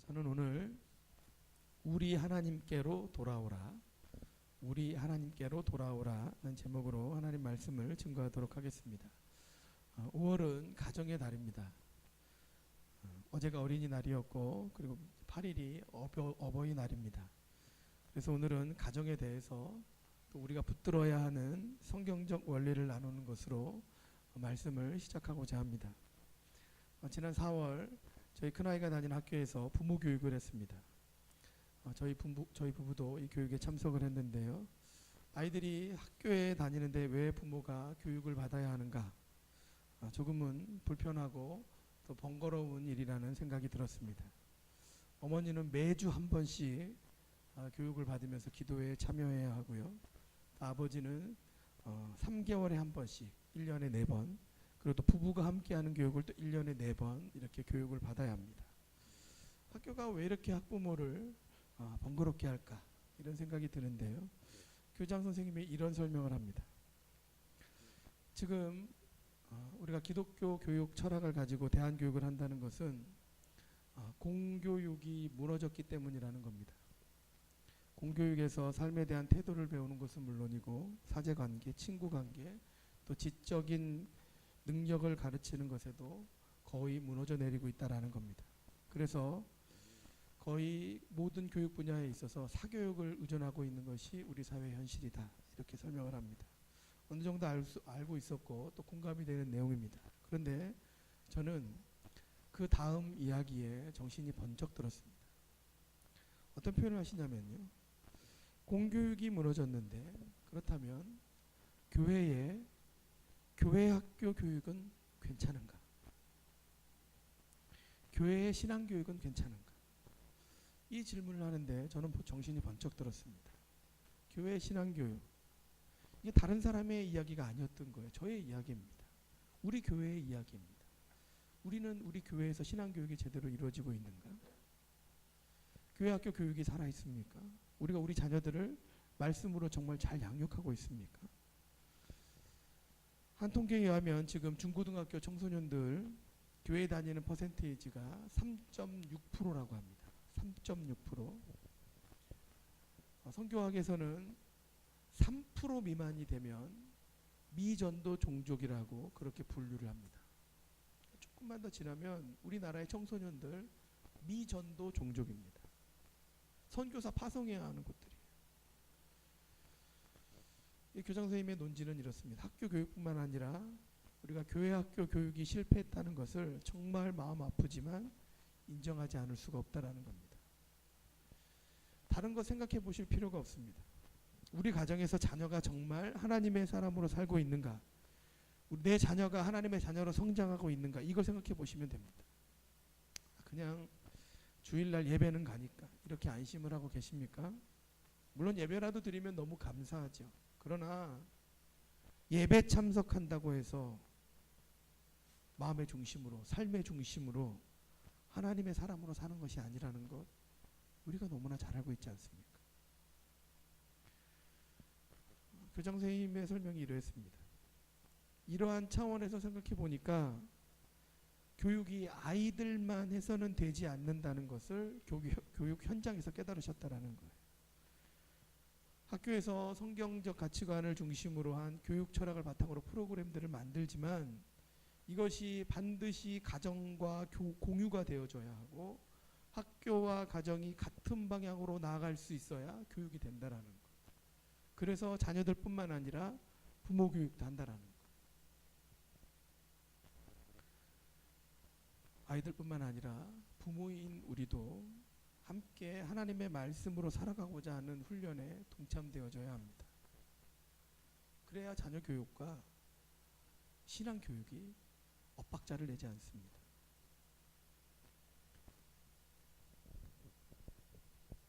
저는 오늘 우리 하나님께로 돌아오라, 우리 하나님께로 돌아오라는 제목으로 하나님 말씀을 증거하도록 하겠습니다. 5월은 가정의 달입니다. 어제가 어린이날이었고 그리고 8일이 어버이날입니다. 그래서 오늘은 가정에 대해서 또 우리가 붙들어야 하는 성경적 원리를 나누는 것으로 말씀을 시작하고자 합니다. 지난 4월 저희 큰아이가 다니는 학교에서 부모 교육을 했습니다. 저희 부부도 이 교육에 참석을 했는데요. 아이들이 학교에 다니는데 왜 부모가 교육을 받아야 하는가? 조금은 불편하고 또 번거로운 일이라는 생각이 들었습니다. 어머니는 매주 한 번씩 교육을 받으면서 기도에 참여해야 하고요. 아버지는 3개월에 한 번씩 1년에 4번, 그리고 또 부부가 함께하는 교육을 또 1년에 4번 이렇게 교육을 받아야 합니다. 학교가 왜 이렇게 학부모를 번거롭게 할까? 이런 생각이 드는데요. 교장 선생님이 이런 설명을 합니다. 지금 우리가 기독교 교육 철학을 가지고 대안교육을 한다는 것은 공교육이 무너졌기 때문이라는 겁니다. 공교육에서 삶에 대한 태도를 배우는 것은 물론이고 사제관계, 친구관계, 또 지적인 능력을 가르치는 것에도 거의 무너져 내리고 있다라는 겁니다. 그래서 거의 모든 교육 분야에 있어서 사교육을 의존하고 있는 것이 우리 사회의 현실이다, 이렇게 설명을 합니다. 어느 정도 알고 있었고 또 공감이 되는 내용입니다. 그런데 저는 그 다음 이야기에 정신이 번쩍 들었습니다. 어떤 표현을 하시냐면요, 공교육이 무너졌는데 그렇다면 교회 학교 교육은 괜찮은가? 교회의 신앙교육은 괜찮은가? 이 질문을 하는데 저는 정신이 번쩍 들었습니다. 교회의 신앙교육, 이게 다른 사람의 이야기가 아니었던 거예요. 저의 이야기입니다. 우리 교회의 이야기입니다. 우리는 우리 교회에서 신앙교육이 제대로 이루어지고 있는가? 교회 학교 교육이 살아있습니까? 우리가 우리 자녀들을 말씀으로 정말 잘 양육하고 있습니까? 한 통계에 의하면 지금 중고등학교 청소년들 교회 다니는 퍼센테이지가 3.6%라고 합니다. 3.6%. 성교학에서는 3% 미만이 되면 미전도 종족이라고 그렇게 분류를 합니다. 조금만 더 지나면 우리나라의 청소년들 미전도 종족입니다. 선교사 파송해야 하는 곳들이에요. 이 교장 선생님의 논지는 이렇습니다. 학교 교육뿐만 아니라 우리가 교회 학교 교육이 실패했다는 것을 정말 마음 아프지만 인정하지 않을 수가 없다라는 겁니다. 다른 거 생각해 보실 필요가 없습니다. 우리 가정에서 자녀가 정말 하나님의 사람으로 살고 있는가? 내 자녀가 하나님의 자녀로 성장하고 있는가? 이걸 생각해 보시면 됩니다. 그냥 주일날 예배는 가니까 이렇게 안심을 하고 계십니까? 물론 예배라도 드리면 너무 감사하죠. 그러나 예배 참석한다고 해서 마음의 중심으로, 삶의 중심으로 하나님의 사람으로 사는 것이 아니라는 것 우리가 너무나 잘 알고 있지 않습니까? 교장 선생님의 설명이 이러했습니다. 이러한 차원에서 생각해 보니까 교육이 아이들만 해서는 되지 않는다는 것을 교육 현장에서 깨달으셨다라는 거예요. 학교에서 성경적 가치관을 중심으로 한 교육 철학을 바탕으로 프로그램들을 만들지만 이것이 반드시 가정과 공유가 되어져야 하고 학교와 가정이 같은 방향으로 나아갈 수 있어야 교육이 된다라는 것. 그래서 자녀들뿐만 아니라 부모 교육도 한다라는 것. 아이들뿐만 아니라 부모인 우리도 함께 하나님의 말씀으로 살아가고자 하는 훈련에 동참되어져야 합니다. 그래야 자녀 교육과 신앙 교육이 엇박자를 내지 않습니다.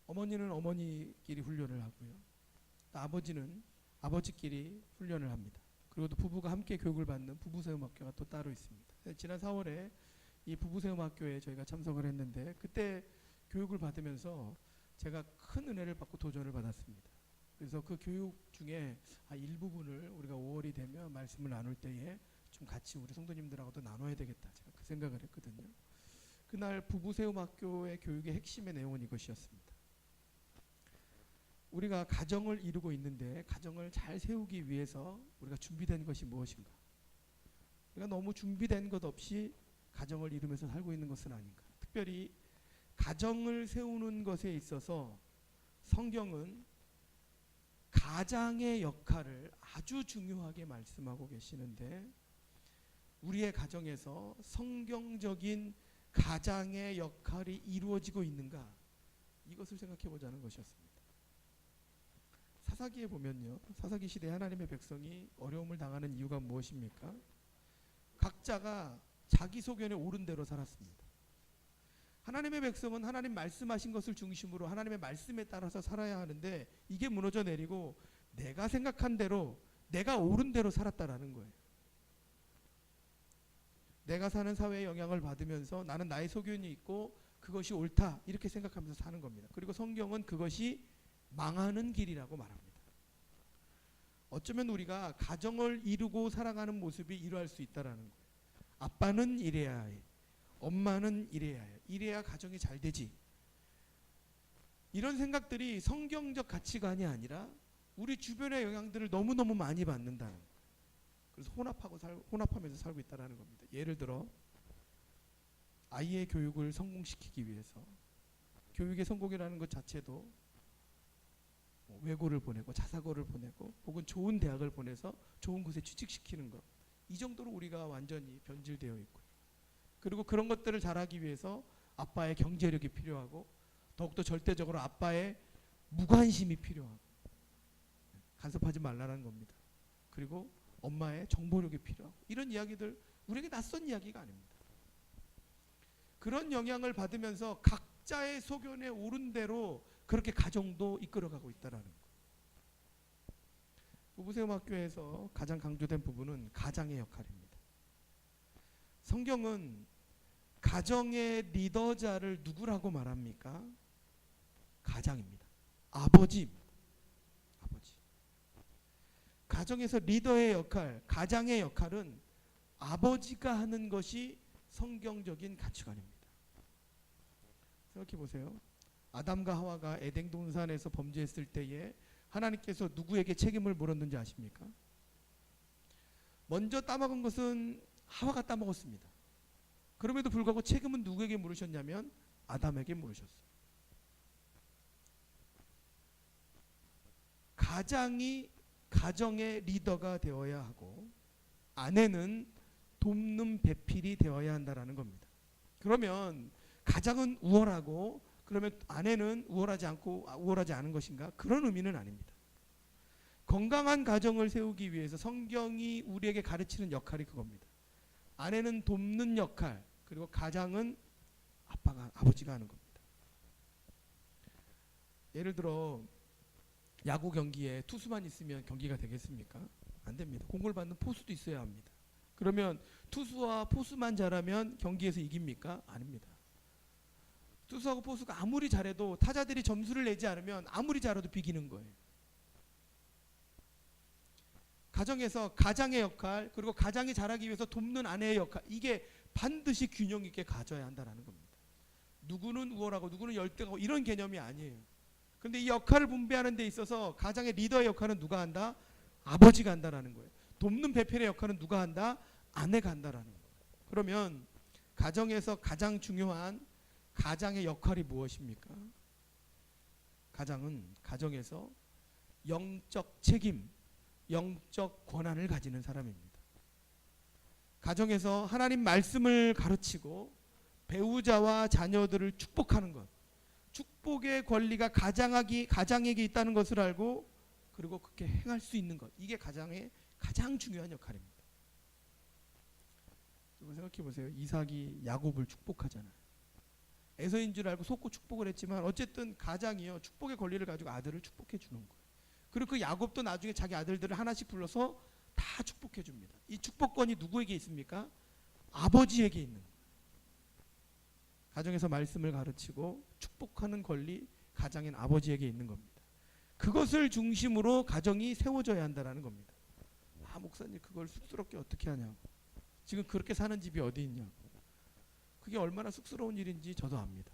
어머니는 어머니끼리 훈련을 하고요. 또 아버지는 아버지끼리 훈련을 합니다. 그리고 또 부부가 함께 교육을 받는 부부세움학교가 또 따로 있습니다. 지난 4월에 이 부부세움학교에 저희가 참석을 했는데 그때 교육을 받으면서 제가 큰 은혜를 받고 도전을 받았습니다. 그래서 그 교육 중에 일부분을 우리가 5월이 되면 말씀을 나눌 때에 좀 같이 우리 성도님들하고도 나눠야 되겠다, 제가 그 생각을 했거든요. 그날 부부세움학교의 교육의 핵심의 내용은 이것이었습니다. 우리가 가정을 이루고 있는데 가정을 잘 세우기 위해서 우리가 준비된 것이 무엇인가? 우리가 너무 준비된 것 없이 가정을 이루면서 살고 있는 것은 아닌가? 특별히 가정을 세우는 것에 있어서 성경은 가장의 역할을 아주 중요하게 말씀하고 계시는데 우리의 가정에서 성경적인 가장의 역할이 이루어지고 있는가? 이것을 생각해 보자는 것이었습니다. 사사기에 보면요, 사사기 시대 하나님의 백성이 어려움을 당하는 이유가 무엇입니까? 각자가 자기 소견에 옳은 대로 살았습니다. 하나님의 백성은 하나님 말씀하신 것을 중심으로 하나님의 말씀에 따라서 살아야 하는데 이게 무너져 내리고 내가 생각한 대로 내가 옳은 대로 살았다라는 거예요. 내가 사는 사회의 영향을 받으면서 나는 나의 소견이 있고 그것이 옳다 이렇게 생각하면서 사는 겁니다. 그리고 성경은 그것이 망하는 길이라고 말합니다. 어쩌면 우리가 가정을 이루고 살아가는 모습이 이러할 수 있다라는 거예요. 아빠는 이래야 해. 엄마는 이래야 해. 이래야 가정이 잘 되지. 이런 생각들이 성경적 가치관이 아니라 우리 주변의 영향들을 너무너무 많이 받는다는 거예요. 그래서 혼합하면서 살고 있다는 겁니다. 예를 들어 아이의 교육을 성공시키기 위해서 교육의 성공이라는 것 자체도 외고를 보내고 자사고를 보내고 혹은 좋은 대학을 보내서 좋은 곳에 취직시키는 것, 이 정도로 우리가 완전히 변질되어 있고요. 그리고 그런 것들을 잘하기 위해서 아빠의 경제력이 필요하고 더욱더 절대적으로 아빠의 무관심이 필요하고 간섭하지 말라는 겁니다. 그리고 엄마의 정보력이 필요하고 이런 이야기들 우리에게 낯선 이야기가 아닙니다. 그런 영향을 받으면서 각자의 소견에 옳은 대로 그렇게 가정도 이끌어가고 있다는 거. 부부세움학교에서 가장 강조된 부분은 가장의 역할입니다. 성경은 가정의 리더자를 누구라고 말합니까? 가장입니다. 아버지입니다. 아버지. 가정에서 리더의 역할, 가장의 역할은 아버지가 하는 것이 성경적인 가치관입니다. 생각해 보세요. 아담과 하와가 에덴 동산에서 범죄했을 때에 하나님께서 누구에게 책임을 물었는지 아십니까? 먼저 따먹은 것은 하와가 따먹었습니다. 그럼에도 불구하고 책임은 누구에게 물으셨냐면 아담에게 물으셨어요. 가장이 가정의 리더가 되어야 하고 아내는 돕는 배필이 되어야 한다는 겁니다. 그러면 가장은 우월하고 그러면 아내는 우월하지 않은 것인가? 그런 의미는 아닙니다. 건강한 가정을 세우기 위해서 성경이 우리에게 가르치는 역할이 그겁니다. 아내는 돕는 역할, 그리고 가장은 아버지가 하는 겁니다. 예를 들어 야구 경기에 투수만 있으면 경기가 되겠습니까? 안 됩니다. 공을 받는 포수도 있어야 합니다. 그러면 투수와 포수만 잘하면 경기에서 이깁니까? 아닙니다. 투수하고 포수가 아무리 잘해도 타자들이 점수를 내지 않으면 아무리 잘해도 비기는 거예요. 가정에서 가장의 역할, 그리고 가장이 잘하기 위해서 돕는 아내의 역할, 이게 반드시 균형 있게 가져야 한다는 겁니다. 누구는 우월하고 누구는 열등하고 이런 개념이 아니에요. 그런데 이 역할을 분배하는 데 있어서 가장의 리더의 역할은 누가 한다? 아버지가 한다는 거예요. 돕는 배필의 역할은 누가 한다? 아내가 한다는 거예요. 그러면 가정에서 가장 중요한 가장의 역할이 무엇입니까? 가장은 가정에서 영적 책임, 영적 권한을 가지는 사람입니다. 가정에서 하나님 말씀을 가르치고 배우자와 자녀들을 축복하는 것, 축복의 권리가 가장에게 있다는 것을 알고 그리고 그렇게 행할 수 있는 것, 이게 가장의 가장 중요한 역할입니다. 여러분 생각해 보세요. 이삭이 야곱을 축복하잖아요. 에서인 줄 알고 속고 축복을 했지만 어쨌든 가장이요, 축복의 권리를 가지고 아들을 축복해 주는 거예요. 그리고 그 야곱도 나중에 자기 아들들을 하나씩 불러서 다 축복해 줍니다. 이 축복권이 누구에게 있습니까? 아버지에게 있는 거예요. 가정에서 말씀을 가르치고 축복하는 권리, 가장인 아버지에게 있는 겁니다. 그것을 중심으로 가정이 세워져야 한다는 겁니다. 목사님 그걸 쑥스럽게 어떻게 하냐고, 지금 그렇게 사는 집이 어디 있냐고. 그게 얼마나 쑥스러운 일인지 저도 압니다.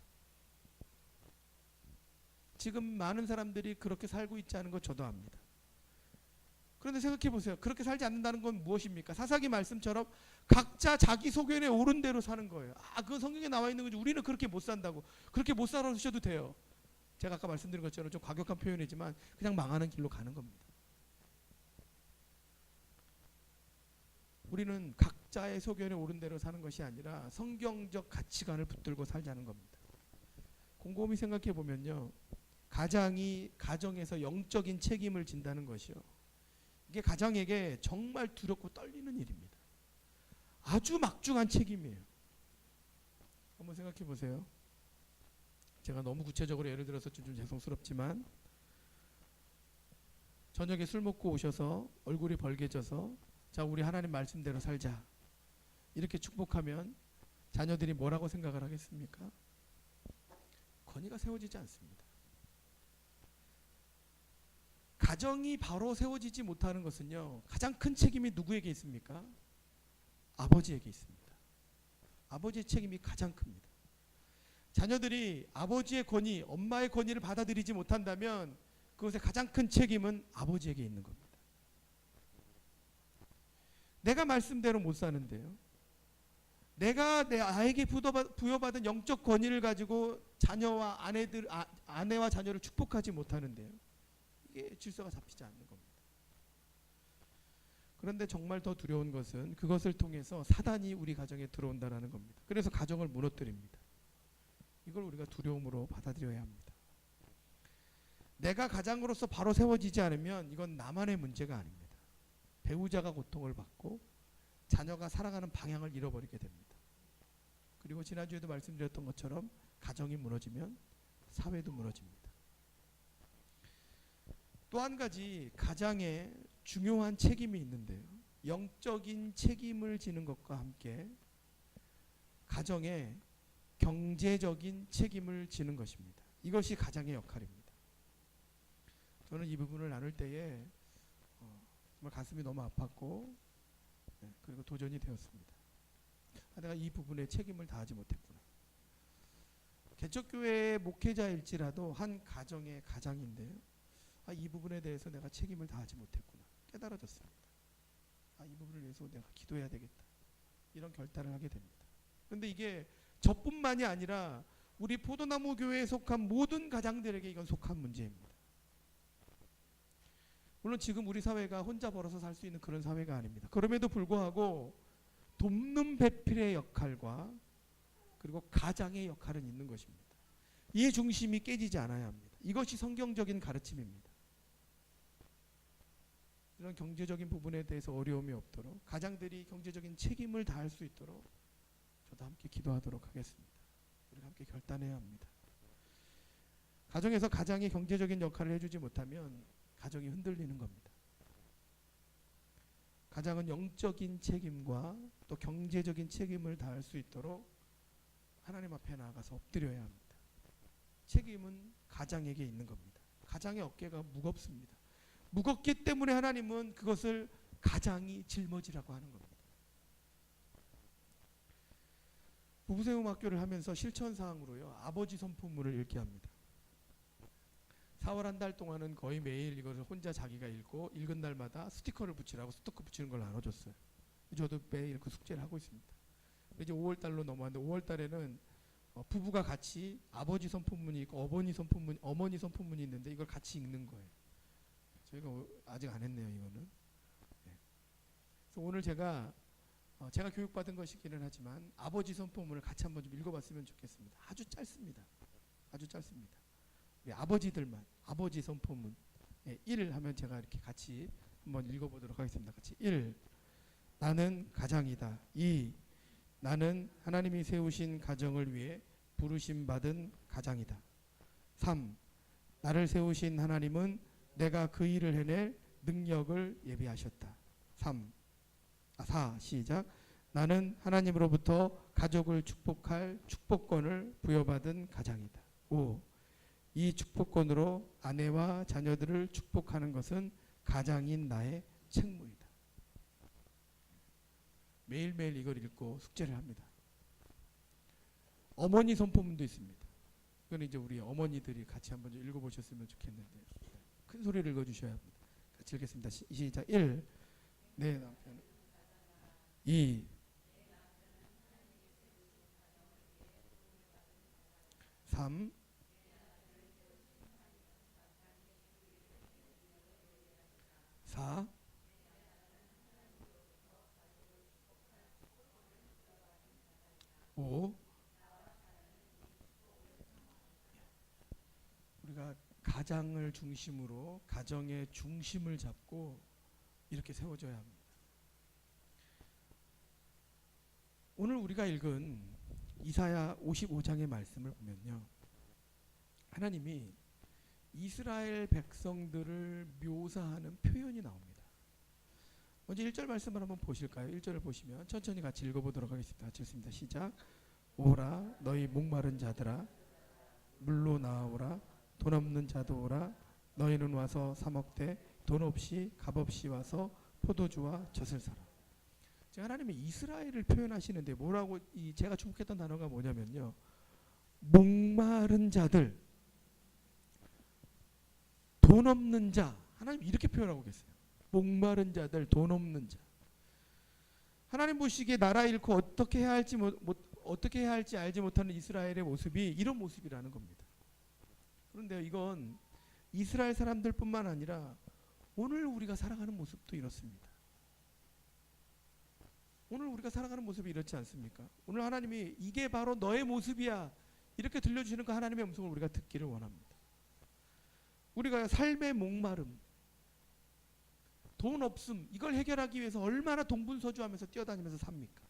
지금 많은 사람들이 그렇게 살고 있지 않은 거 저도 압니다. 그런데 생각해 보세요. 그렇게 살지 않는다는 건 무엇입니까? 사사기 말씀처럼 각자 자기 소견에 옳은 대로 사는 거예요. 그건 성경에 나와 있는 거지. 우리는 그렇게 못 산다고. 그렇게 못 살아주셔도 돼요. 제가 아까 말씀드린 것처럼 좀 과격한 표현이지만 그냥 망하는 길로 가는 겁니다. 우리는 각자의 소견에 옳은 대로 사는 것이 아니라 성경적 가치관을 붙들고 살자는 겁니다. 곰곰이 생각해 보면요, 가장이 가정에서 영적인 책임을 진다는 것이요, 이게 가장에게 정말 두렵고 떨리는 일입니다. 아주 막중한 책임이에요. 한번 생각해 보세요. 제가 너무 구체적으로 예를 들어서 좀 죄송스럽지만, 저녁에 술 먹고 오셔서 얼굴이 벌개져서 자, 우리 하나님 말씀대로 살자, 이렇게 축복하면 자녀들이 뭐라고 생각을 하겠습니까? 건의가 세워지지 않습니다. 가정이 바로 세워지지 못하는 것은요, 가장 큰 책임이 누구에게 있습니까? 아버지에게 있습니다. 아버지의 책임이 가장 큽니다. 자녀들이 아버지의 권위, 엄마의 권위를 받아들이지 못한다면 그것의 가장 큰 책임은 아버지에게 있는 겁니다. 내가 말씀대로 못 사는데요, 내가 내 아이에게 부여받은 영적 권위를 가지고 자녀와 아내와 자녀를 축복하지 못하는데요, 이게 질서가 잡히지 않는 겁니다. 그런데 정말 더 두려운 것은 그것을 통해서 사단이 우리 가정에 들어온다는 겁니다. 그래서 가정을 무너뜨립니다. 이걸 우리가 두려움으로 받아들여야 합니다. 내가 가장으로서 바로 세워지지 않으면 이건 나만의 문제가 아닙니다. 배우자가 고통을 받고 자녀가 살아가는 방향을 잃어버리게 됩니다. 그리고 지난주에도 말씀드렸던 것처럼 가정이 무너지면 사회도 무너집니다. 또 한 가지 가장에 중요한 책임이 있는데요, 영적인 책임을 지는 것과 함께 가정에 경제적인 책임을 지는 것입니다. 이것이 가장의 역할입니다. 저는 이 부분을 나눌 때에 정말 가슴이 너무 아팠고, 그리고 도전이 되었습니다. 내가 이 부분에 책임을 다하지 못했구나. 개척교회 목회자일지라도 한 가정의 가장인데요, 이 부분에 대해서 내가 책임을 다하지 못했구나 깨달아졌습니다. 이 부분을 위해서 내가 기도해야 되겠다, 이런 결단을 하게 됩니다. 그런데 이게 저뿐만이 아니라 우리 포도나무 교회에 속한 모든 가장들에게 이건 속한 문제입니다. 물론 지금 우리 사회가 혼자 벌어서 살 수 있는 그런 사회가 아닙니다. 그럼에도 불구하고 돕는 배필의 역할과 그리고 가장의 역할은 있는 것입니다. 이 중심이 깨지지 않아야 합니다. 이것이 성경적인 가르침입니다. 이런 경제적인 부분에 대해서 어려움이 없도록 가장들이 경제적인 책임을 다할 수 있도록 저도 함께 기도하도록 하겠습니다. 우리가 함께 결단해야 합니다. 가정에서 가장이 경제적인 역할을 해주지 못하면 가정이 흔들리는 겁니다. 가장은 영적인 책임과 또 경제적인 책임을 다할 수 있도록 하나님 앞에 나아가서 엎드려야 합니다. 책임은 가장에게 있는 겁니다. 가장의 어깨가 무겁습니다. 무겁기 때문에 하나님은 그것을 가장이 짊어지라고 하는 겁니다. 부부세움 학교를 하면서 실천사항으로요, 아버지 선포문을 읽게 합니다. 4월 한 달 동안은 거의 매일 이것을 혼자 자기가 읽고 읽은 날마다 스티커를 붙이라고 스티커 붙이는 걸 나눠줬어요. 저도 매일 그 숙제를 하고 있습니다. 이제 5월 달로 넘어왔는데 5월 달에는 부부가 같이 아버지 선포문이 있고 어머니 선포문이 있는데 이걸 같이 읽는 거예요. 저희가 아직 안 했네요, 이거는. 그래서 오늘 제가 교육받은 것이기는 하지만 아버지 선포문을 같이 한번 좀 읽어봤으면 좋겠습니다. 아주 짧습니다. 아주 짧습니다. 우리 아버지들만 아버지 선포문 1 하면 제가 이렇게 같이 한번 읽어보도록 하겠습니다. 같이 1. 나는 가장이다. 2. 나는 하나님이 세우신 가정을 위해 부르심 받은 가장이다. 3. 나를 세우신 하나님은 내가 그 일을 해낼 능력을 예비하셨다. 4. 시작. 나는 하나님으로부터 가족을 축복할 축복권을 부여받은 가장이다. 5. 이 축복권으로 아내와 자녀들을 축복하는 것은 가장인 나의 책무이다. 매일매일 이걸 읽고 숙제를 합니다. 어머니 선포문도 있습니다. 이건 이제 우리 어머니들이 같이 한번 좀 읽어보셨으면 좋겠는데 큰 소리를 읽어주셔야 합니다. 같이 읽겠습니다. 시작. 1. 내 남편 2. 3. 4. 5. 우리가 가장을 중심으로 가정의 중심을 잡고 이렇게 세워져야 합니다. 오늘 우리가 읽은 이사야 55장의 말씀을 보면요, 하나님이 이스라엘 백성들을 묘사하는 표현이 나옵니다. 먼저 1절 말씀을 한번 보실까요? 1절을 보시면 천천히 같이 읽어보도록 하겠습니다. 같이 읽습니다. 시작. 오라 너희 목마른 자들아 물로 나아오라 돈 없는 자도 오라 너희는 와서 사 먹되 돈 없이 값 없이 와서 포도주와 젖을 사라. 하나님이 이스라엘을 표현하시는데 뭐라고, 제가 주목했던 단어가 뭐냐면요, 목마른 자들, 돈 없는 자, 하나님 이렇게 표현하고 계세요. 목마른 자들, 돈 없는 자. 하나님 보시기에 나라 잃고 어떻게 해야 할지 알지 못하는 이스라엘의 모습이 이런 모습이라는 겁니다. 그런데 이건 이스라엘 사람들뿐만 아니라 오늘 우리가 살아가는 모습도 이렇습니다. 오늘 우리가 살아가는 모습이 이렇지 않습니까? 오늘 하나님이 이게 바로 너의 모습이야 이렇게 들려주시는 그 하나님의 음성을 우리가 듣기를 원합니다. 우리가 삶의 목마름, 돈 없음, 이걸 해결하기 위해서 얼마나 동분서주하면서 뛰어다니면서 삽니까?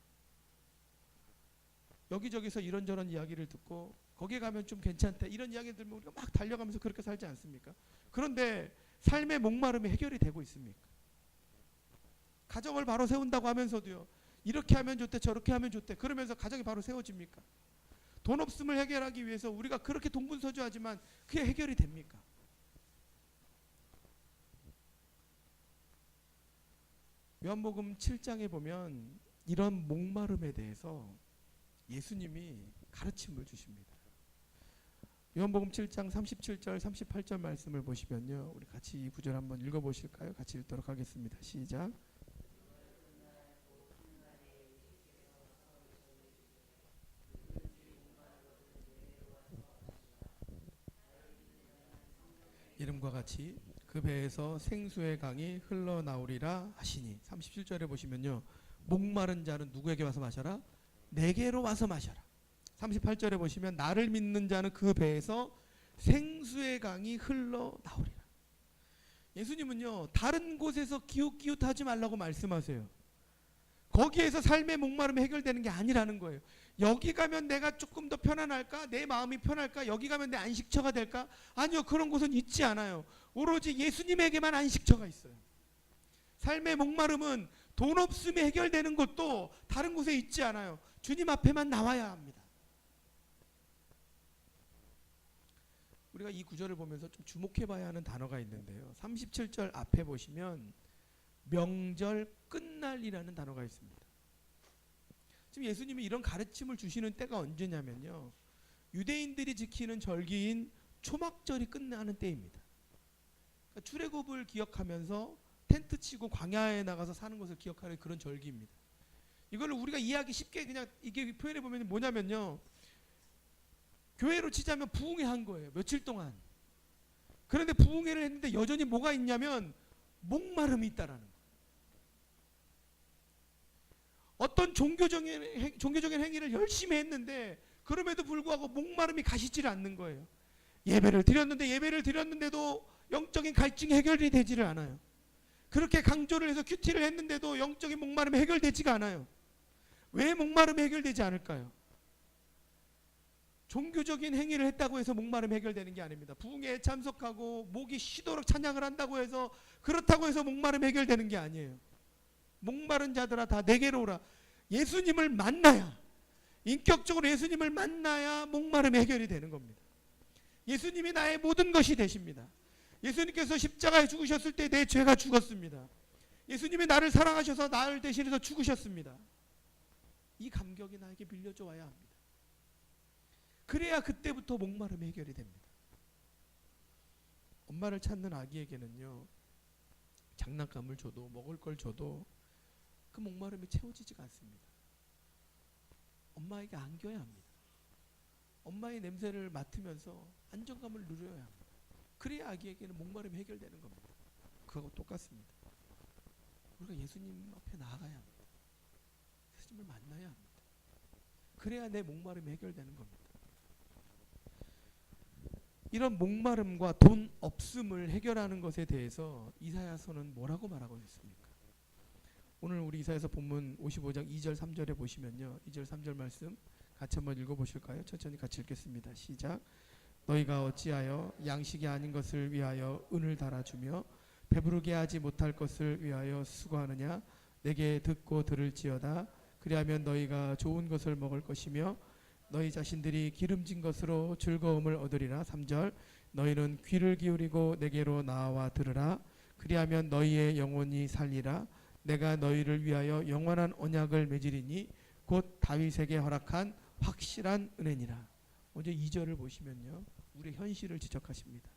여기저기서 이런저런 이야기를 듣고 거기에 가면 좀 괜찮대 이런 이야기를 들으면 우리가 막 달려가면서 그렇게 살지 않습니까? 그런데 삶의 목마름이 해결이 되고 있습니까? 가정을 바로 세운다고 하면서도요, 이렇게 하면 좋대 저렇게 하면 좋대 그러면서 가정이 바로 세워집니까? 돈 없음을 해결하기 위해서 우리가 그렇게 동분서주하지만 그게 해결이 됩니까? 요한복음 7장에 보면 이런 목마름에 대해서 예수님이 가르침을 주십니다. 요한복음 7장 37절 38절 말씀을 보시면요, 우리 같이 이 구절 한번 읽어보실까요? 같이 읽도록 하겠습니다. 시작. 이름과 같이 그 배에서 생수의 강이 흘러나오리라 하시니. 37절에 보시면요, 목마른 자는 누구에게 와서 마셔라? 내게로 와서 마셔라. 38절에 보시면 나를 믿는 자는 그 배에서 생수의 강이 흘러나오리라. 예수님은요, 다른 곳에서 기웃기웃하지 말라고 말씀하세요. 거기에서 삶의 목마름이 해결되는 게 아니라는 거예요. 여기 가면 내가 조금 더 편안할까? 내 마음이 편할까? 여기 가면 내 안식처가 될까? 아니요, 그런 곳은 있지 않아요. 오로지 예수님에게만 안식처가 있어요. 삶의 목마름은 돈 없음이 해결되는 것도 다른 곳에 있지 않아요. 주님 앞에만 나와야 합니다. 우리가 이 구절을 보면서 좀 주목해봐야 하는 단어가 있는데요, 37절 앞에 보시면 명절 끝날이라는 단어가 있습니다. 지금 예수님이 이런 가르침을 주시는 때가 언제냐면요, 유대인들이 지키는 절기인 초막절이 끝나는 때입니다. 그러니까 출애굽을 기억하면서 텐트 치고 광야에 나가서 사는 것을 기억하는 그런 절기입니다. 이걸 우리가 이해하기 쉽게 그냥 이게 표현해 보면 뭐냐면요, 교회로 치자면 부흥회 한 거예요. 며칠 동안. 그런데 부흥회를 했는데 여전히 뭐가 있냐면 목마름이 있다라는 거예요. 어떤 종교적인 행위를 열심히 했는데 그럼에도 불구하고 목마름이 가시질 않는 거예요. 예배를 드렸는데도 영적인 갈증이 해결이 되지를 않아요. 그렇게 강조를 해서 큐티를 했는데도 영적인 목마름이 해결되지가 않아요. 왜 목마름이 해결되지 않을까요? 종교적인 행위를 했다고 해서 목마름이 해결되는 게 아닙니다. 부흥회에 참석하고 목이 쉬도록 찬양을 한다고 해서, 그렇다고 해서 목마름이 해결되는 게 아니에요. 목마른 자들아 다 내게로 오라. 예수님을 만나야, 인격적으로 예수님을 만나야 목마름이 해결이 되는 겁니다. 예수님이 나의 모든 것이 되십니다. 예수님께서 십자가에 죽으셨을 때 내 죄가 죽었습니다. 예수님이 나를 사랑하셔서 나를 대신해서 죽으셨습니다. 이 감격이 나에게 밀려져 와야 합니다. 그래야 그때부터 목마름이 해결이 됩니다. 엄마를 찾는 아기에게는요, 장난감을 줘도 먹을 걸 줘도 그 목마름이 채워지지가 않습니다. 엄마에게 안겨야 합니다. 엄마의 냄새를 맡으면서 안정감을 누려야 합니다. 그래야 아기에게는 목마름이 해결되는 겁니다. 그거하고 똑같습니다. 우리가 예수님 앞에 나아가야 합니다. 예수님을 만나야 합니다. 그래야 내 목마름이 해결되는 겁니다. 이런 목마름과 돈 없음을 해결하는 것에 대해서 이사야서는 뭐라고 말하고 있습니까? 오늘 우리 이사야서 본문 55장 2절 3절에 보시면요, 2절 3절 말씀 같이 한번 읽어보실까요? 천천히 같이 읽겠습니다. 시작. 너희가 어찌하여 양식이 아닌 것을 위하여 은을 달아주며 배부르게 하지 못할 것을 위하여 수고하느냐? 내게 듣고 들을지어다. 그리하면 너희가 좋은 것을 먹을 것이며 너희 자신들이 기름진 것으로 즐거움을 얻으리라. 3절. 너희는 귀를 기울이고 내게로 나와 들으라. 그리하면 너희의 영혼이 살리라. 내가 너희를 위하여 영원한 언약을 맺으리니 곧 다윗에게 허락한 확실한 은혜니라. 먼저 2절을 보시면요, 우리의 현실을 지적하십니다.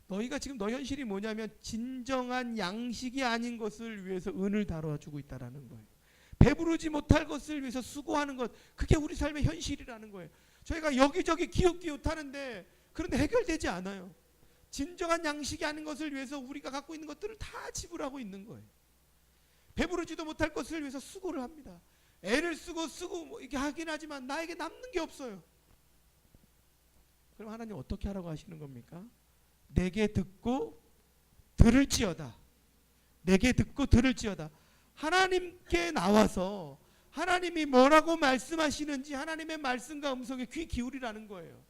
너희가 지금 너희 현실이 뭐냐면 진정한 양식이 아닌 것을 위해서 은을 다뤄주고 있다라는 거예요. 배부르지 못할 것을 위해서 수고하는 것, 그게 우리 삶의 현실이라는 거예요. 저희가 여기저기 기웃기웃하는데 그런데 해결되지 않아요. 진정한 양식이 아닌 것을 위해서 우리가 갖고 있는 것들을 다 지불하고 있는 거예요. 배부르지도 못할 것을 위해서 수고를 합니다. 애를 쓰고 뭐 이렇게 하긴 하지만 나에게 남는 게 없어요. 그럼 하나님 어떻게 하라고 하시는 겁니까? 내게 듣고 들을지어다. 내게 듣고 들을지어다. 하나님께 나와서 하나님이 뭐라고 말씀하시는지 하나님의 말씀과 음성에 귀 기울이라는 거예요.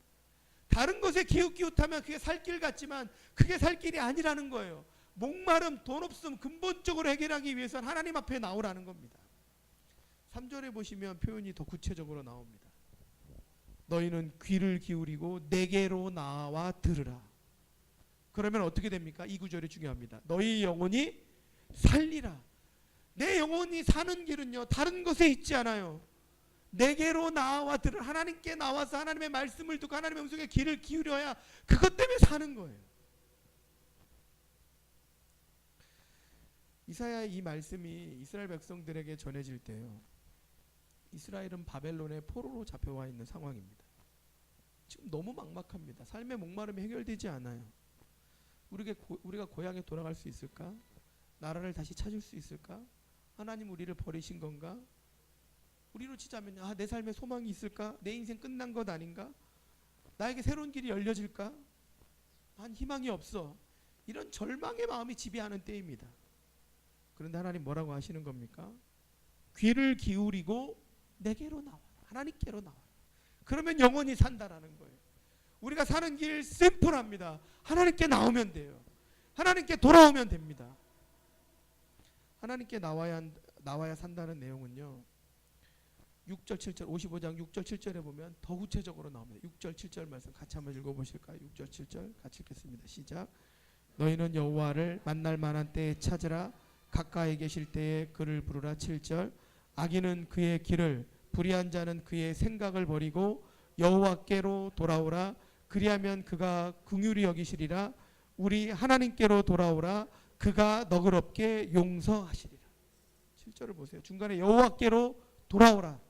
다른 것에 기웃기웃하면 그게 살 길 같지만 그게 살 길이 아니라는 거예요. 목마름, 돈 없음 근본적으로 해결하기 위해서는 하나님 앞에 나오라는 겁니다. 3절에 보시면 표현이 더 구체적으로 나옵니다. 너희는 귀를 기울이고 내게로 나와 들으라. 그러면 어떻게 됩니까? 이 구절이 중요합니다. 너희 영혼이 살리라. 내 영혼이 사는 길은요, 다른 것에 있지 않아요. 내게로 나와 들으라. 하나님께 나와서 하나님의 말씀을 듣고 하나님의 음성에 귀를 기울여야 그것 때문에 사는 거예요. 이사야의 이 말씀이 이스라엘 백성들에게 전해질 때요, 이스라엘은 바벨론의 포로로 잡혀와 있는 상황입니다. 지금 너무 막막합니다. 삶의 목마름이 해결되지 않아요. 우리가 고향에 돌아갈 수 있을까? 나라를 다시 찾을 수 있을까? 하나님 우리를 버리신 건가? 우리로 치자면 내 삶에 소망이 있을까? 내 인생 끝난 것 아닌가? 나에게 새로운 길이 열려질까? 난 희망이 없어. 이런 절망의 마음이 지배하는 때입니다. 그런데 하나님 뭐라고 하시는 겁니까? 귀를 기울이고 내게로 나와라. 하나님께로 나와라. 그러면 영원히 산다라는 거예요. 우리가 사는 길 심플합니다. 하나님께 나오면 돼요. 하나님께 돌아오면 됩니다. 하나님께 나와야 산다는 내용은요, 6절 7절 55장 6절 7절에 보면 더 구체적으로 나옵니다. 6절 7절 말씀 같이 한번 읽어보실까요? 6절 7절 같이 읽겠습니다. 시작. 너희는 여호와를 만날 만한 때에 찾으라. 가까이 계실 때에 그를 부르라. 7절. 악인은 그의 길을, 불의한 자는 그의 생각을 버리고 여호와께로 돌아오라. 그리하면 그가 긍휼히 여기시리라. 우리 하나님께로 돌아오라. 그가 너그럽게 용서하시리라. 7절을 보세요. 중간에 여호와께로 돌아오라.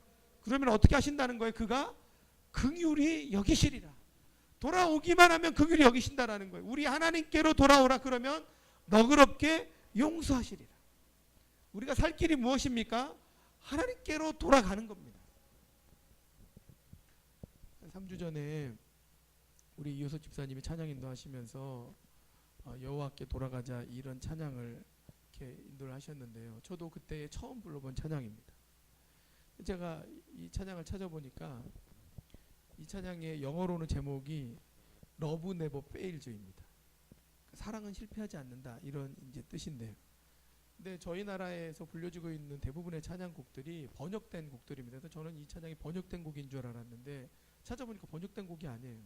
그러면 어떻게 하신다는 거예요? 그가 긍휼히 여기시리라. 돌아오기만 하면 긍휼히 여기신다라는 거예요. 우리 하나님께로 돌아오라. 그러면 너그럽게 용서하시리라. 우리가 살 길이 무엇입니까? 하나님께로 돌아가는 겁니다. 3주 전에 우리 이효석 집사님이 찬양 인도하시면서 여호와께 돌아가자 이런 찬양을 이렇게 인도를 하셨는데요. 저도 그때 처음 불러본 찬양입니다. 제가 이 찬양을 찾아보니까 이 찬양의 영어로는 제목이 Love Never Fails입니다. 사랑은 실패하지 않는다, 이런 이제 뜻인데요. 근데 저희 나라에서 불려지고 있는 대부분의 찬양곡들이 번역된 곡들입니다. 그래서 저는 이 찬양이 번역된 곡인 줄 알았는데 찾아보니까 번역된 곡이 아니에요.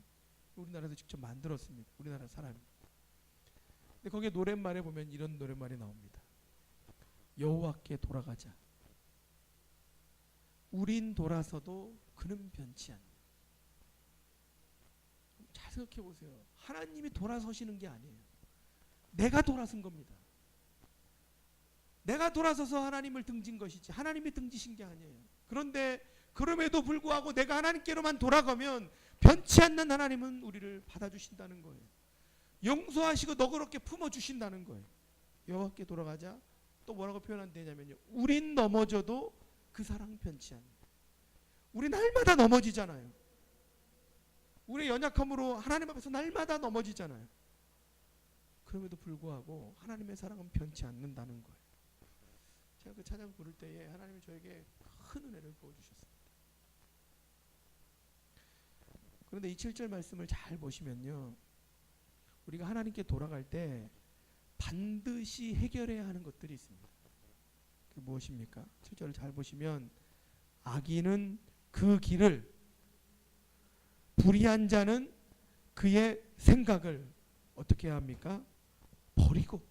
우리나라에서 직접 만들었습니다. 우리나라 사람이. 근데 거기에 노랫말에 보면 이런 노랫말이 나옵니다. 여호와께 돌아가자. 우린 돌아서도 그는 변치 않는다. 생각해 보세요. 하나님이 돌아서시는 게 아니에요. 내가 돌아선 겁니다. 내가 돌아서서 하나님을 등진 것이지 하나님이 등지신 게 아니에요. 그런데 그럼에도 불구하고 내가 하나님께로만 돌아가면 변치 않는 하나님은 우리를 받아주신다는 거예요. 용서하시고 너그럽게 품어주신다는 거예요. 여호와께 돌아가자. 또 뭐라고 표현한다냐면요, 우린 넘어져도 그 사랑 변치 않는다. 우리 날마다 넘어지잖아요. 우리의 연약함으로 하나님 앞에서 날마다 넘어지잖아요. 그럼에도 불구하고 하나님의 사랑은 변치 않는다는 거예요. 제가 그 찬양 부를 때에 하나님이 저에게 큰 은혜를 부어주셨습니다. 그런데 이 7절 말씀을 잘 보시면요, 우리가 하나님께 돌아갈 때 반드시 해결해야 하는 것들이 있습니다. 그게 무엇입니까? 7절을 잘 보시면 악인은 그 길을, 불의한 자는 그의 생각을 어떻게 해야 합니까? 버리고.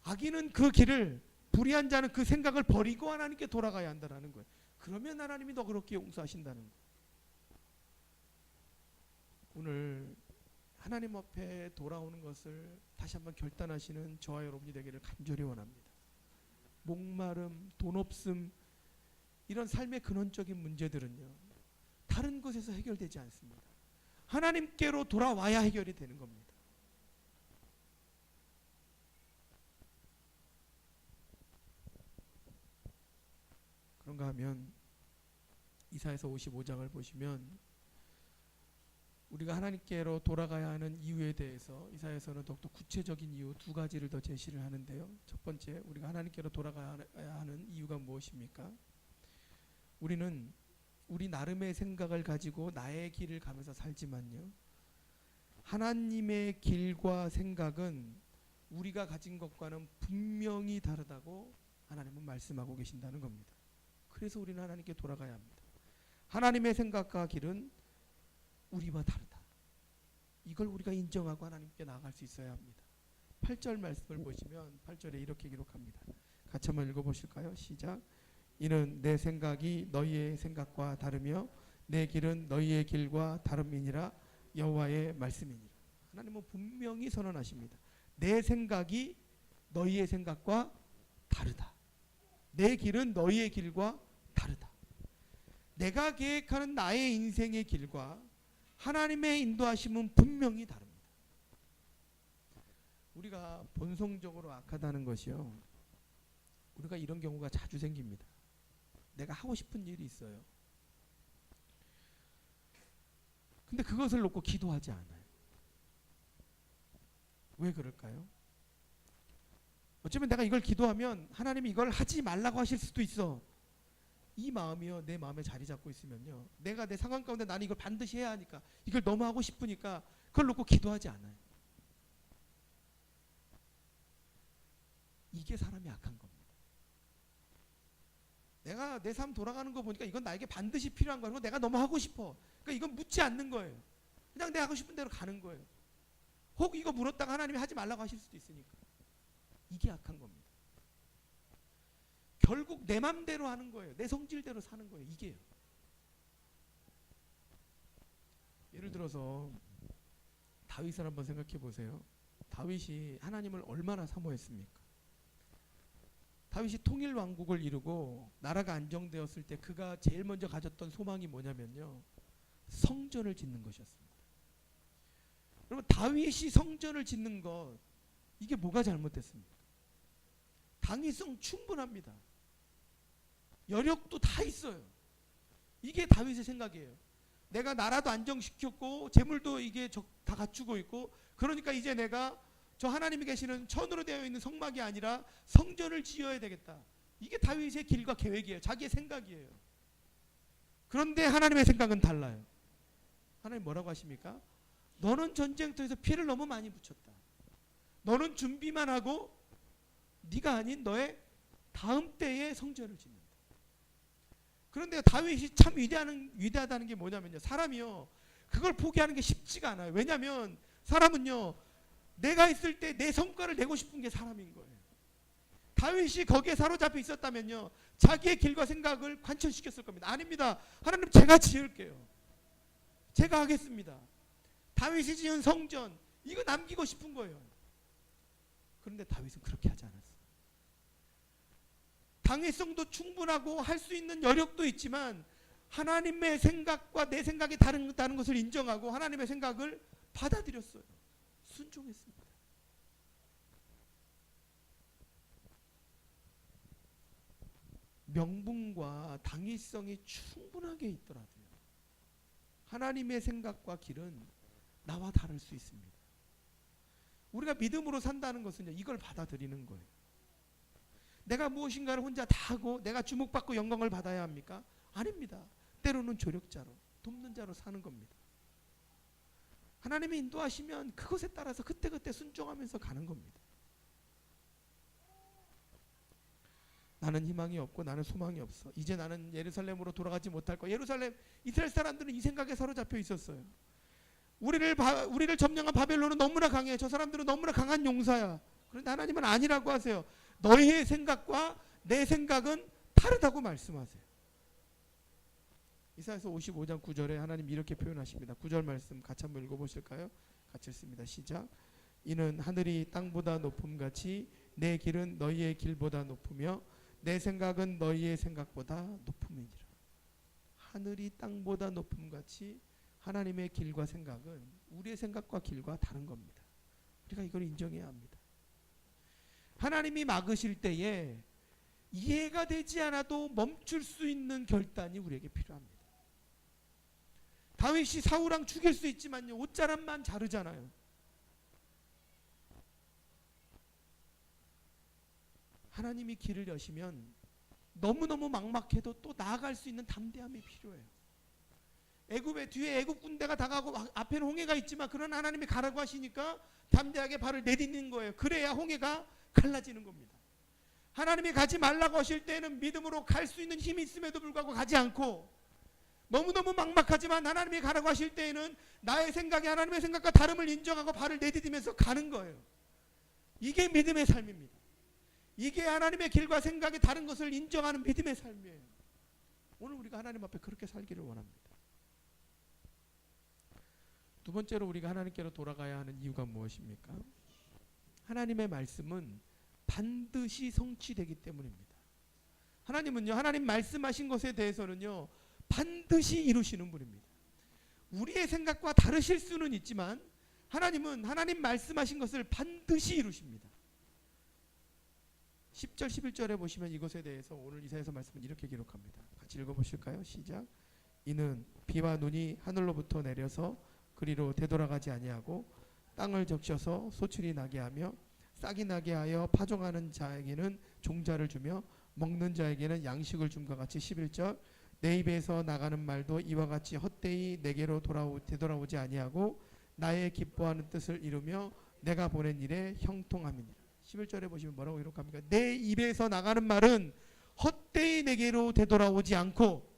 악인은 그 길을, 불의한 자는 그 생각을 버리고 하나님께 돌아가야 한다는 거예요. 그러면 하나님이 더 그렇게 용서하신다는 거예요. 오늘 하나님 앞에 돌아오는 것을 다시 한번 결단하시는 저와 여러분이 되기를 간절히 원합니다. 목마름, 돈 없음, 이런 삶의 근원적인 문제들은요, 다른 곳에서 해결되지 않습니다. 하나님께로 돌아와야 해결이 되는 겁니다. 그런가 하면 이사야서 55장을 보시면 우리가 하나님께로 돌아가야 하는 이유에 대해서 이사야서는 더욱더 구체적인 이유 두 가지를 더 제시를 하는데요. 첫 번째, 우리가 하나님께로 돌아가야 하는 이유가 무엇입니까? 우리는 우리 나름의 생각을 가지고 나의 길을 가면서 살지만요, 하나님의 길과 생각은 우리가 가진 것과는 분명히 다르다고 하나님은 말씀하고 계신다는 겁니다. 그래서 우리는 하나님께 돌아가야 합니다. 하나님의 생각과 길은 우리와 다르다. 이걸 우리가 인정하고 하나님께 나아갈 수 있어야 합니다. 8절 말씀을 보시면 8절에 이렇게 기록합니다. 같이 한번 읽어보실까요? 시작. 이는 내 생각이 너희의 생각과 다르며 내 길은 너희의 길과 다름이니라. 여호와의 말씀이니라. 하나님은 분명히 선언하십니다. 내 생각이 너희의 생각과 다르다. 내 길은 너희의 길과 다르다. 내가 계획하는 나의 인생의 길과 하나님의 인도하심은 분명히 다릅니다. 우리가 본성적으로 악하다는 것이요, 우리가 이런 경우가 자주 생깁니다. 내가 하고 싶은 일이 있어요. 근데 그것을 놓고 기도하지 않아요. 왜 그럴까요? 어쩌면 내가 이걸 기도하면 하나님이 이걸 하지 말라고 하실 수도 있어. 이 마음이요, 내 마음에 자리 잡고 있으면요, 내가 내 상황 가운데 나는 이걸 반드시 해야 하니까, 이걸 너무 하고 싶으니까 그걸 놓고 기도하지 않아요. 이게 사람이 악한 겁니다. 내가 내 삶 돌아가는 거 보니까 이건 나에게 반드시 필요한 거고 내가 너무 하고 싶어. 그러니까 이건 묻지 않는 거예요. 그냥 내가 하고 싶은 대로 가는 거예요. 혹 이거 물었다가 하나님이 하지 말라고 하실 수도 있으니까. 이게 악한 겁니다. 결국 내 맘대로 하는 거예요. 내 성질대로 사는 거예요. 이게요. 예를 들어서 다윗을 한번 생각해 보세요. 다윗이 하나님을 얼마나 사모했습니까? 다윗이 통일 왕국을 이루고 나라가 안정되었을 때 그가 제일 먼저 가졌던 소망이 뭐냐면요, 성전을 짓는 것이었습니다. 여러분, 다윗이 성전을 짓는 것, 이게 뭐가 잘못됐습니까? 당위성 충분합니다. 여력도 다 있어요. 이게 다윗의 생각이에요. 내가 나라도 안정시켰고 재물도 이게 다 갖추고 있고, 그러니까 이제 내가 저 하나님이 계시는 천으로 되어 있는 성막이 아니라 성전을 지어야 되겠다. 이게 다윗의 길과 계획이에요. 자기의 생각이에요. 그런데 하나님의 생각은 달라요. 하나님 뭐라고 하십니까? 너는 전쟁터에서 피를 너무 많이 붙였다. 너는 준비만 하고 네가 아닌 너의 다음 때에 성전을 짓는다. 그런데 다윗이 참 위대하다는 게 뭐냐면요, 사람이요, 그걸 포기하는 게 쉽지가 않아요. 왜냐하면 사람은요, 내가 있을 때 내 성과를 내고 싶은 게 사람인 거예요. 다윗이 거기에 사로잡혀 있었다면요, 자기의 길과 생각을 관철시켰을 겁니다. 아닙니다. 하나님, 제가 지을게요. 제가 하겠습니다. 다윗이 지은 성전 이거 남기고 싶은 거예요. 그런데 다윗은 그렇게 하지 않았어요. 당위성도 충분하고 할 수 있는 여력도 있지만 하나님의 생각과 내 생각이 다르다는 것을 인정하고 하나님의 생각을 받아들였어요. 순종했습니다. 명분과 당위성이 충분하게 있더라도요, 하나님의 생각과 길은 나와 다를 수 있습니다. 우리가 믿음으로 산다는 것은요, 이걸 받아들이는 거예요. 내가 무엇인가를 혼자 다 하고 내가 주목받고 영광을 받아야 합니까? 아닙니다. 때로는 조력자로, 돕는 자로 사는 겁니다. 하나님이 인도하시면 그것에 따라서 그때그때 순종하면서 가는 겁니다. 나는 희망이 없고 나는 소망이 없어. 이제 나는 예루살렘으로 돌아가지 못할 거야. 예루살렘, 이스라엘 사람들은 이 생각에 사로잡혀 있었어요. 우리를 점령한 바벨론은 너무나 강해. 저 사람들은 너무나 강한 용사야. 그런데 하나님은 아니라고 하세요. 너희의 생각과 내 생각은 다르다고 말씀하세요. 이사야서 55장 9절에 하나님 이렇게 표현하십니다. 9절 말씀 같이 한번 읽어보실까요? 같이 읽습니다. 시작. 이는 하늘이 땅보다 높음같이 내 길은 너희의 길보다 높으며 내 생각은 너희의 생각보다 높음이니라. 하늘이 땅보다 높음같이 하나님의 길과 생각은 우리의 생각과 길과 다른 겁니다. 우리가 이걸 인정해야 합니다. 하나님이 막으실 때에 이해가 되지 않아도 멈출 수 있는 결단이 우리에게 필요합니다. 다윗이 사울왕 죽일 수 있지만요, 옷자락만 자르잖아요. 하나님이 길을 여시면 너무너무 막막해도 또 나아갈 수 있는 담대함이 필요해요. 애굽의 뒤에 애굽 군대가 다가오고 앞에는 홍해가 있지만 그러나 하나님이 가라고 하시니까 담대하게 발을 내딛는 거예요. 그래야 홍해가 갈라지는 겁니다. 하나님이 가지 말라고 하실 때는 믿음으로 갈 수 있는 힘이 있음에도 불구하고 가지 않고, 너무너무 막막하지만 하나님이 가라고 하실 때에는 나의 생각이 하나님의 생각과 다름을 인정하고 발을 내디디면서 가는 거예요. 이게 믿음의 삶입니다. 이게 하나님의 길과 생각이 다른 것을 인정하는 믿음의 삶이에요. 오늘 우리가 하나님 앞에 그렇게 살기를 원합니다. 두 번째로 우리가 하나님께로 돌아가야 하는 이유가 무엇입니까? 하나님의 말씀은 반드시 성취되기 때문입니다. 하나님은요, 하나님 말씀하신 것에 대해서는요, 반드시 이루시는 분입니다. 우리의 생각과 다르실 수는 있지만 하나님은 하나님 말씀하신 것을 반드시 이루십니다. 10절 11절에 보시면 이것에 대해서 오늘 이사야서 말씀은 이렇게 기록합니다. 같이 읽어보실까요? 시작. 이는 비와 눈이 하늘로부터 내려서 그리로 되돌아가지 아니하고 땅을 적셔서 소출이 나게 하며 싹이 나게 하여 파종하는 자에게는 종자를 주며 먹는 자에게는 양식을 줌과 같이. 11절. 내 입에서 나가는 말도 이와 같이 헛되이 내게로 되돌아오지 아니하고 나의 기뻐하는 뜻을 이루며 내가 보낸 일에 형통함이니라. 11절에 보시면 뭐라고 기록합니까? 내 입에서 나가는 말은 헛되이 내게로 되돌아오지 않고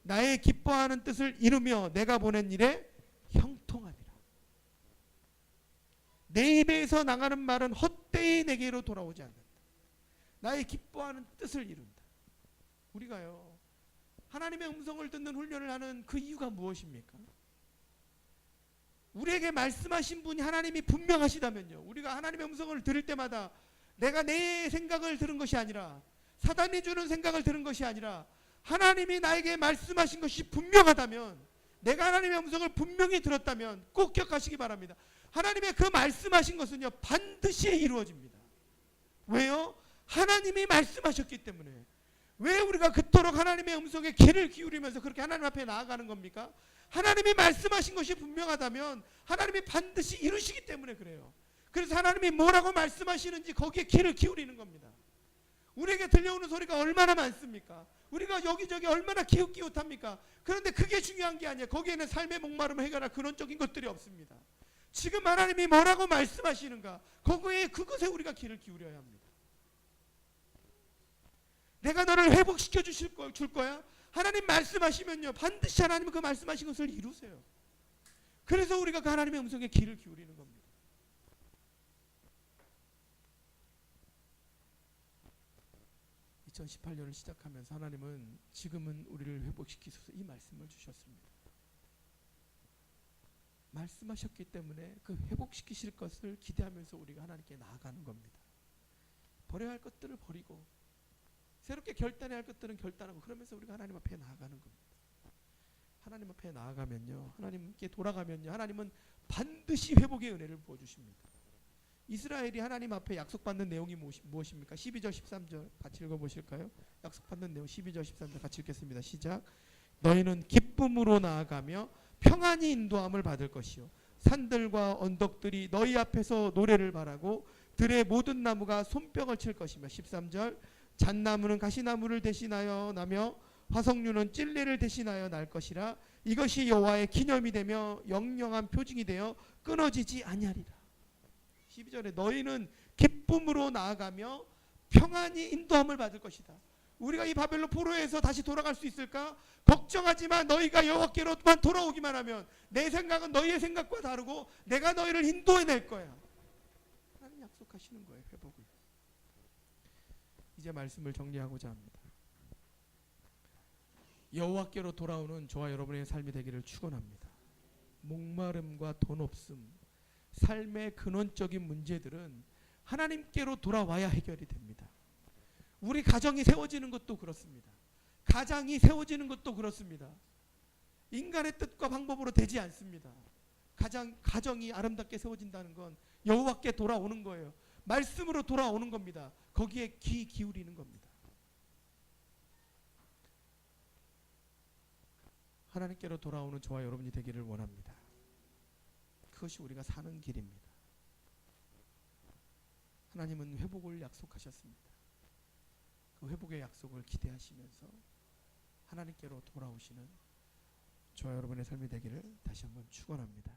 나의 기뻐하는 뜻을 이루며 내가 보낸 일에 형통함이라. 내 입에서 나가는 말은 헛되이 내게로 돌아오지 않는다. 나의 기뻐하는 뜻을 이룬다. 우리가요, 하나님의 음성을 듣는 훈련을 하는 그 이유가 무엇입니까? 우리에게 말씀하신 분이 하나님이 분명하시다면요, 우리가 하나님의 음성을 들을 때마다 내가 내 생각을 들은 것이 아니라, 사단이 주는 생각을 들은 것이 아니라 하나님이 나에게 말씀하신 것이 분명하다면, 내가 하나님의 음성을 분명히 들었다면 꼭 기억하시기 바랍니다. 하나님의 그 말씀하신 것은요, 반드시 이루어집니다. 왜요? 하나님이 말씀하셨기 때문에. 왜 우리가 그토록 하나님의 음성에 귀를 기울이면서 그렇게 하나님 앞에 나아가는 겁니까? 하나님이 말씀하신 것이 분명하다면 하나님이 반드시 이루시기 때문에 그래요. 그래서 하나님이 뭐라고 말씀하시는지 거기에 귀를 기울이는 겁니다. 우리에게 들려오는 소리가 얼마나 많습니까? 우리가 여기저기 얼마나 기웃기웃합니까? 그런데 그게 중요한 게 아니에요. 거기에는 삶의 목마름을 해결할 근원적인 것들이 없습니다. 지금 하나님이 뭐라고 말씀하시는가, 거기에 그것에 우리가 귀를 기울여야 합니다. 내가 너를 회복시켜 줄 거야? 하나님 말씀하시면요, 반드시 하나님은 그 말씀하신 것을 이루세요. 그래서 우리가 그 하나님의 음성에 귀를 기울이는 겁니다. (2018년을) 시작하면서 하나님은 지금은 우리를 회복시키소서 이 말씀을 주셨습니다. 말씀하셨기 때문에 그 회복시키실 것을 기대하면서 우리가 하나님께 나아가는 겁니다. 버려야 할 것들을 버리고 새롭게 결단해야 할 것들은 결단하고 그러면서 우리가 하나님 앞에 나아가는 겁니다. 하나님 앞에 나아가면요, 하나님께 돌아가면요, 하나님은 반드시 회복의 은혜를 부어주십니다. 이스라엘이 하나님 앞에 약속받는 내용이 무엇입니까? 12절 13절 같이 읽어보실까요? 약속받는 내용 12절 13절 같이 읽겠습니다. 시작. 너희는 기쁨으로 나아가며 평안히 인도함을 받을 것이요 산들과 언덕들이 너희 앞에서 노래를 바라고 들의 모든 나무가 손뼉을 칠 것이며 13절 잣나무는 가시나무를 대신하여 나며 화석류는 찔레를 대신하여 날 것이라 이것이 여호와의 기념이 되며 영영한 표징이 되어 끊어지지 아니하리라. 12절에 너희는 기쁨으로 나아가며 평안히 인도함을 받을 것이다. 우리가 이 바벨론 포로에서 다시 돌아갈 수 있을까? 걱정하지만 너희가 여호와께로만 돌아오기만 하면 내 생각은 너희의 생각과 다르고 내가 너희를 인도해낼 거야. 하나님 약속하시는 거예요. 회복을. 이제 말씀을 정리하고자 합니다. 여호와께로 돌아오는 저와 여러분의 삶이 되기를 축원합니다. 목마름과 돈 없음, 삶의 근원적인 문제들은 하나님께로 돌아와야 해결이 됩니다. 우리 가정이 세워지는 것도 그렇습니다. 가장이 세워지는 것도 그렇습니다. 인간의 뜻과 방법으로 되지 않습니다. 가정이 아름답게 세워진다는 건 여호와께 돌아오는 거예요. 말씀으로 돌아오는 겁니다. 거기에 귀 기울이는 겁니다. 하나님께로 돌아오는 저와 여러분이 되기를 원합니다. 그것이 우리가 사는 길입니다. 하나님은 회복을 약속하셨습니다. 그 회복의 약속을 기대하시면서 하나님께로 돌아오시는 저와 여러분의 삶이 되기를 다시 한번 축원합니다.